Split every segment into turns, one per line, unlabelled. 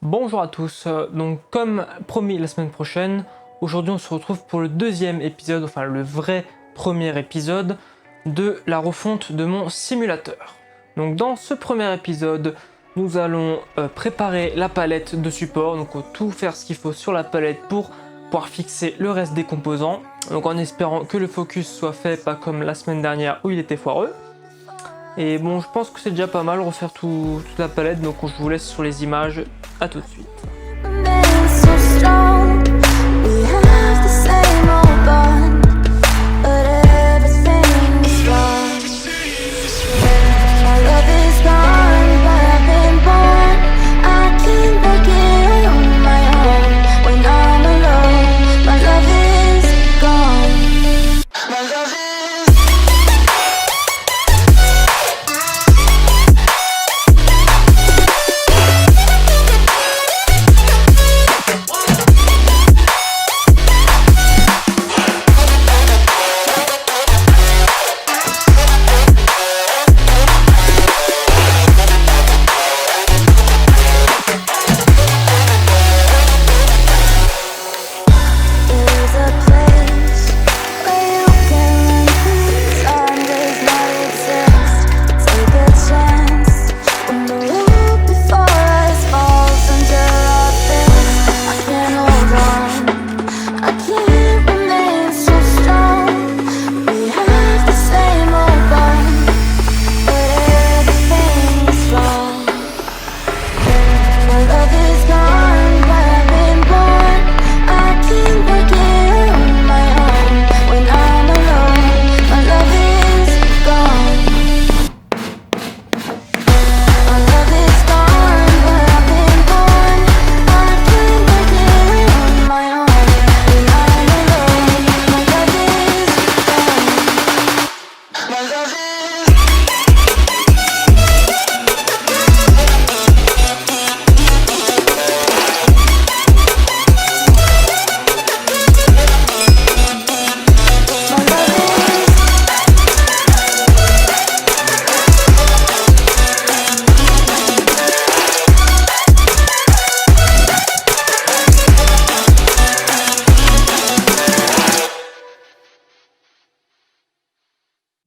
Bonjour à tous, donc comme promis la semaine prochaine, aujourd'hui on se retrouve pour le deuxième épisode, enfin le vrai premier épisode de la refonte de mon simulateur. Donc dans ce premier épisode, nous allons préparer la palette de support, donc tout faire ce qu'il faut sur la palette pour pouvoir fixer le reste des composants, donc en espérant que le focus soit fait, pas comme la semaine dernière où il était foireux. Et bon, je pense que c'est déjà pas mal refaire toute la palette, donc je vous laisse sur les images. À tout de suite.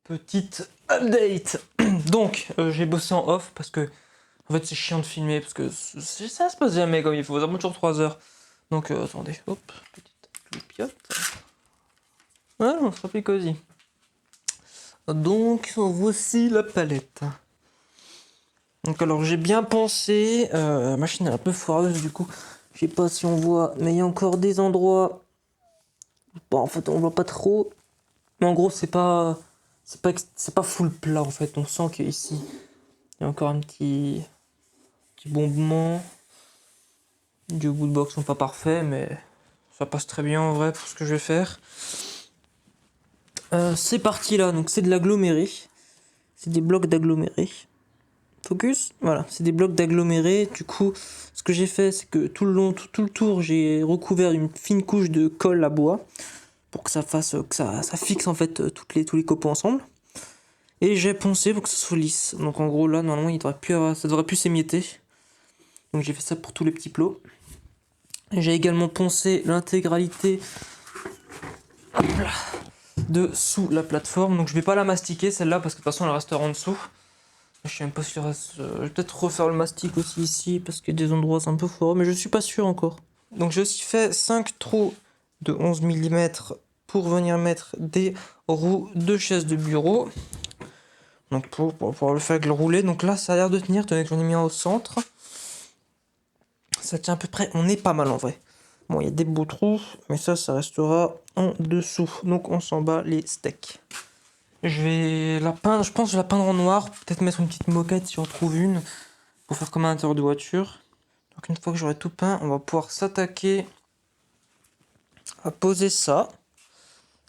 Petite update. Donc j'ai bossé en off parce que en fait c'est chiant de filmer parce que ça se passe jamais comme il faut, ça prend toujours 3 heures. Donc attendez, hop, petite cloupiote. Voilà, on sera plus cosy. Donc voici la palette. Donc alors j'ai bien pensé, la machine est un peu foireuse du coup, je sais pas si on voit, mais il y a encore des endroits. Bon en fait on voit pas trop, mais en gros c'est pas full plat en fait, on sent qu'ici il y a encore un petit bombement. Les bouts de box sont pas parfaits, mais ça passe très bien en vrai pour ce que je vais faire. Ces parties là, donc c'est de l'aggloméré, c'est des blocs d'aggloméré. Focus, voilà, c'est des blocs d'aggloméré. Du coup, ce que j'ai fait, c'est que tout le long, tout le tour, j'ai recouvert d'une fine couche de colle à bois pour que ça fixe en fait tous les copeaux ensemble. Et j'ai poncé pour que ça soit lisse. Donc en gros là, normalement, ça devrait plus s'émietter. Donc j'ai fait ça pour tous les petits plots. J'ai également poncé l'intégralité sous la plateforme. Donc je vais pas la mastiquer celle-là parce que de toute façon elle restera en dessous. Je sais même pas si je vais peut-être refaire le mastic aussi ici parce qu'il y a des endroits c'est un peu fort, mais je suis pas sûr encore. Donc j'ai aussi fait 5 trous de 11 mm pour venir mettre des roues de chaise de bureau. Donc pour pouvoir le faire avec le rouler. Donc là ça a l'air de tenir, tenez que j'en ai mis un au centre. Ça tient à peu près, on est pas mal en vrai. Bon, il y a des beaux trous, mais ça restera en dessous. Donc on s'en bat les steaks. Je vais la peindre, je pense que je vais la peindre en noir. Peut-être mettre une petite moquette si on trouve une. Pour faire comme à l'intérieur de voiture. Donc une fois que j'aurai tout peint, on va pouvoir s'attaquer à poser ça.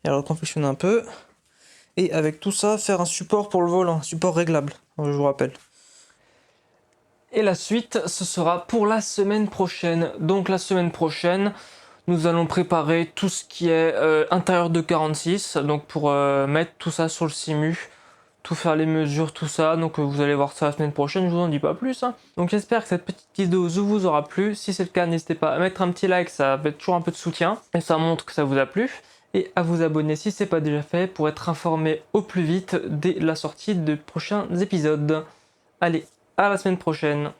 Et alors confectionner un peu. Et avec tout ça, faire un support pour le volant, un support réglable, je vous rappelle. Et la suite, ce sera pour la semaine prochaine. Donc la semaine prochaine, nous allons préparer tout ce qui est intérieur de 46. Donc pour mettre tout ça sur le simu, tout faire les mesures, tout ça. Donc vous allez voir ça la semaine prochaine, je vous en dis pas plus. Hein. Donc j'espère que cette petite vidéo vous aura plu. Si c'est le cas, n'hésitez pas à mettre un petit like, ça va être toujours un peu de soutien. Et ça montre que ça vous a plu. Et à vous abonner si ce n'est pas déjà fait pour être informé au plus vite dès la sortie de prochains épisodes. Allez, à la semaine prochaine.